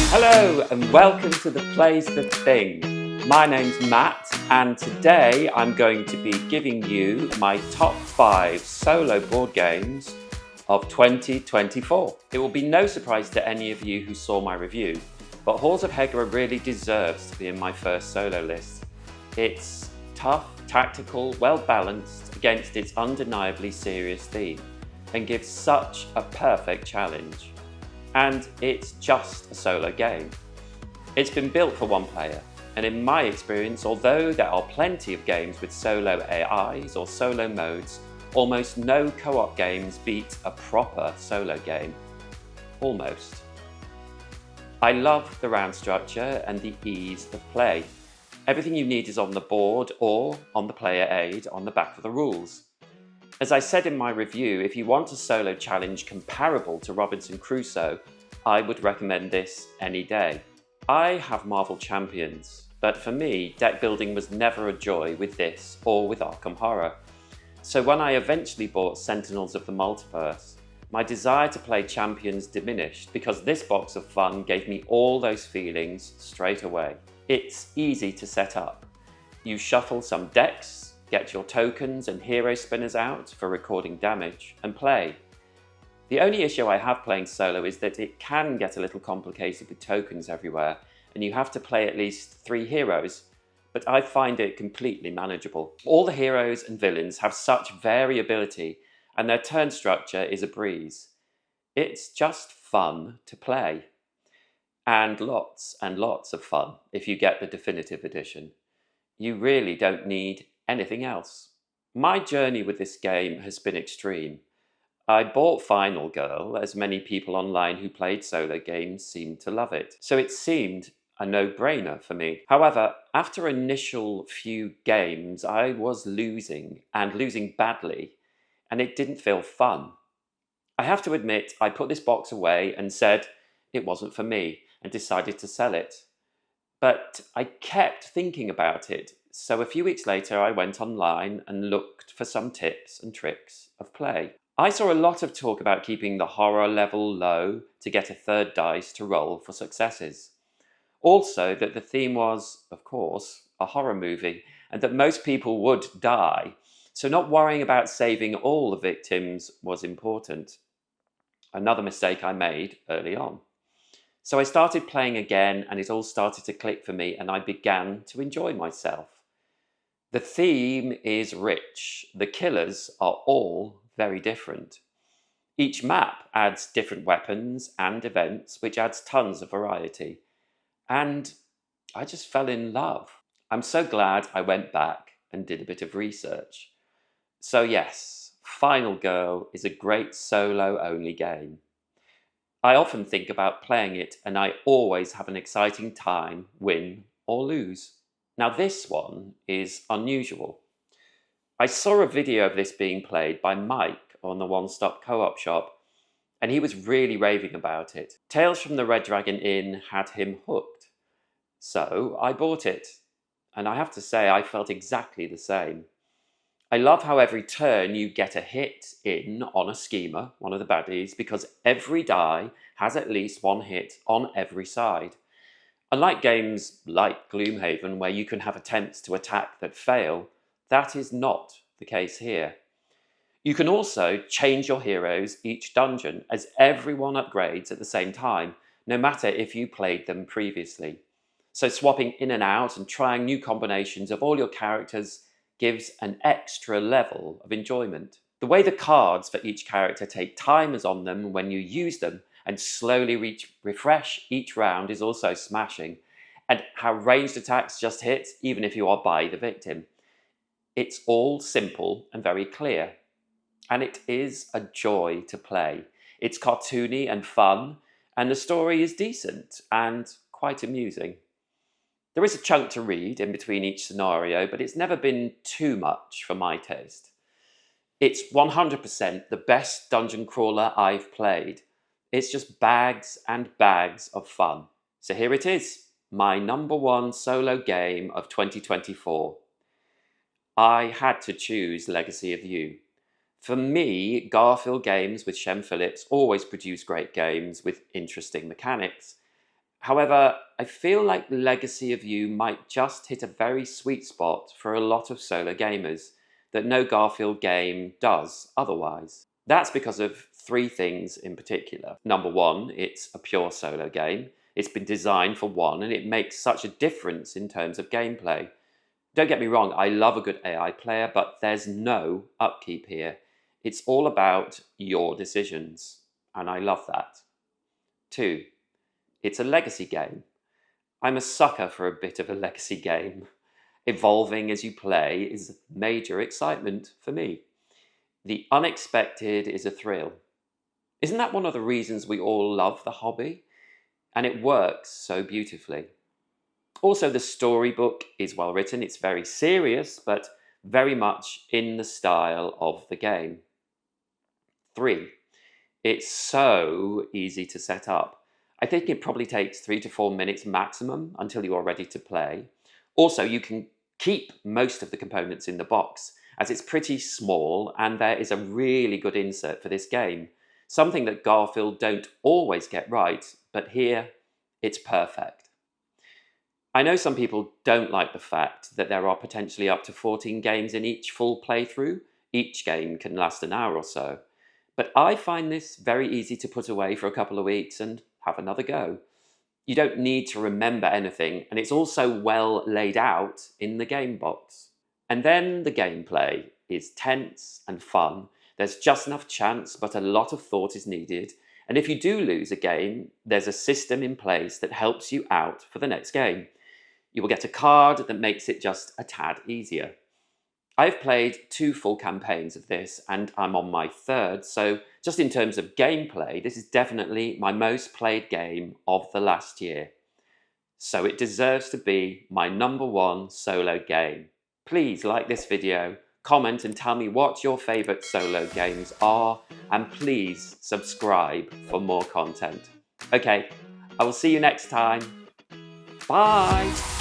Hello and welcome to the Plays the Thing. My name's Matt and today I'm going to be giving you my top 5 solo board games of 2024. It will be no surprise to any of you who saw my review, but Halls of Hegra really deserves to be in my first solo list. It's tough, tactical, well balanced against its undeniably serious theme and gives such a perfect challenge. And it's just a solo game. It's been built for one player, and in my experience, although there are plenty of games with solo AIs or solo modes, almost no co-op games beat a proper solo game. Almost. I love the round structure and the ease of play. Everything you need is on the board or on the player aid on the back of the rules. As I said in my review, if you want a solo challenge comparable to Robinson Crusoe, I would recommend this any day. I have Marvel Champions, but for me, deck building was never a joy with this or with Arkham Horror. So when I eventually bought Sentinels of the Multiverse, my desire to play Champions diminished because this box of fun gave me all those feelings straight away. It's easy to set up. You shuffle some decks, get your tokens and hero spinners out for recording damage, and play. The only issue I have playing solo is that it can get a little complicated with tokens everywhere, and you have to play at least 3 heroes, but I find it completely manageable. All the heroes and villains have such variability, and their turn structure is a breeze. It's just fun to play. And lots of fun if you get the definitive edition. You really don't need anything else. My journey with this game has been extreme. I bought Final Girl, as many people online who played solo games seemed to love it, so it seemed a no-brainer for me. However, after initial few games, I was losing, and losing badly, and it didn't feel fun. I have to admit, I put this box away and said it wasn't for me, and decided to sell it. But I kept thinking about it, so a few weeks later I went online and looked for some tips and tricks of play. I saw a lot of talk about keeping the horror level low to get a third dice to roll for successes. Also that the theme was, of course, a horror movie and that most people would die, so not worrying about saving all the victims was important. Another mistake I made early on. So I started playing again and it all started to click for me and I began to enjoy myself. The theme is rich. The killers are all very different. Each map adds different weapons and events, which adds tons of variety. And I just fell in love. I'm so glad I went back and did a bit of research. So yes, Final Girl is a great solo-only game. I often think about playing it and I always have an exciting time, win or lose. Now this one is unusual. I saw a video of this being played by Mike on the One Stop Co-op shop and he was really raving about it. Tales from the Red Dragon Inn had him hooked. So I bought it and I have to say I felt exactly the same. I love how every turn you get a hit in on a schemer, one of the baddies, because every die has at least one hit on every side. Unlike games like Gloomhaven, where you can have attempts to attack that fail, that is not the case here. You can also change your heroes each dungeon, as everyone upgrades at the same time, no matter if you played them previously. So swapping in and out and trying new combinations of all your characters gives an extra level of enjoyment. The way the cards for each character take timers on them when you use them and slowly refresh each round is also smashing. And how ranged attacks just hit, even if you are by the victim. It's all simple and very clear. And it is a joy to play. It's cartoony and fun, and the story is decent and quite amusing. There is a chunk to read in between each scenario, but it's never been too much for my taste. It's 100% the best dungeon crawler I've played. It's just bags and bags of fun. So here it is, my number 1 solo game of 2024. I had to choose Legacy of You. For me, Garfield games with Shem Phillips always produce great games with interesting mechanics. However, I feel like Legacy of You might just hit a very sweet spot for a lot of solo gamers that no Garfield game does otherwise. That's because of three things in particular. Number one, it's a pure solo game. It's been designed for one, and it makes such a difference in terms of gameplay. Don't get me wrong, I love a good AI player, but there's no upkeep here. It's all about your decisions, and I love that. Two, it's a legacy game. I'm a sucker for a bit of a legacy game. Evolving as you play is major excitement for me. The unexpected is a thrill. Isn't that one of the reasons we all love the hobby? And it works so beautifully. Also, the storybook is well written. It's very serious, but very much in the style of the game. 3, it's so easy to set up. I think it probably takes 3 to 4 minutes maximum until you are ready to play. Also, you can keep most of the components in the box as it's pretty small and there is a really good insert for this game. Something that Garfield don't always get right, but here it's perfect. I know some people don't like the fact that there are potentially up to 14 games in each full playthrough. Each game can last an hour or so. But I find this very easy to put away for a couple of weeks and have another go. You don't need to remember anything, and it's also well laid out in the game box. And then the gameplay is tense and fun. There's just enough chance, but a lot of thought is needed. And if you do lose a game, there's a system in place that helps you out for the next game. You will get a card that makes it just a tad easier. I've played 2 full campaigns of this and I'm on my 3rd, so just in terms of gameplay, this is definitely my most played game of the last year. So it deserves to be my #1 solo game. Please like this video, comment and tell me what your favourite solo games are, and please subscribe for more content. Okay, I will see you next time. Bye!